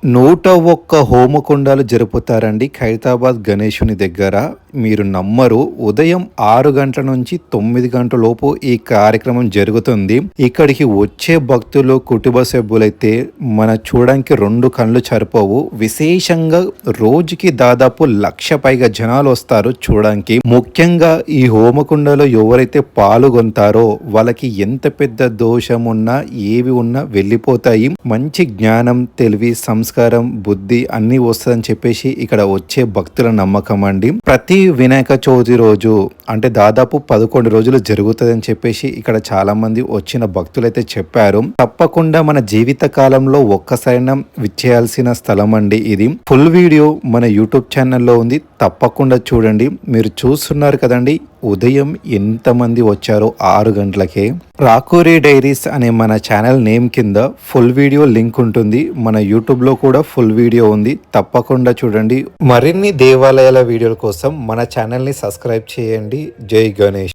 101 హోమకుండాలు జరుపుతారండి ఖైరతాబాద్ గణేశుని దగ్గర. మీరు నమ్మరు, ఉదయం 6 గంటల నుంచి 9 గంటల లోపు ఈ కార్యక్రమం జరుగుతుంది. ఇక్కడికి వచ్చే భక్తులు కుటుంబ సభ్యులైతే మన చూడడానికి 2 కళ్ళు సరిపోవు. విశేషంగా రోజుకి దాదాపు 1,00,000 పైగా జనాలు వస్తారు చూడడానికి. ముఖ్యంగా ఈ హోమకుండలో ఎవరైతే పాల్గొంటారో వాళ్ళకి ఎంత పెద్ద దోషం ఉన్నా ఏవి ఉన్నా వెళ్ళిపోతాయి. మంచి జ్ఞానం, తెలివి, సంస్కారం, బుద్ధి అన్నీ వస్తుందని చెప్పేసి ఇక్కడ వచ్చే భక్తుల నమ్మకం అండి. ప్రతి వినాయక చవితి రోజు అంటే దాదాపు 11 రోజులు జరుగుతుందని చెప్పేసి ఇక్కడ చాలా మంది వచ్చిన భక్తులైతే చెప్పారు. తప్పకుండా మన జీవిత కాలంలో ఒక్కసారైనా విచ్చేయాల్సిన స్థలం అండి ఇది. ఫుల్ వీడియో మన యూట్యూబ్ ఛానల్లో ఉంది, తప్పకుండా చూడండి. మీరు చూస్తున్నారు కదండి ఉదయం ఎంతమంది వచ్చారో 6 గంటలకే. రాకూరి డైరీస్ అనే మన ఛానల్ నేమ్ కింద ఫుల్ వీడియో లింక్ ఉంటుంది. మన యూట్యూబ్లో కూడా ఫుల్ వీడియో ఉంది, తప్పకుండా చూడండి. మరిన్ని దేవాలయాల వీడియోల కోసం మన ఛానల్ని సబ్స్క్రైబ్ చేయండి. జై గణేష్.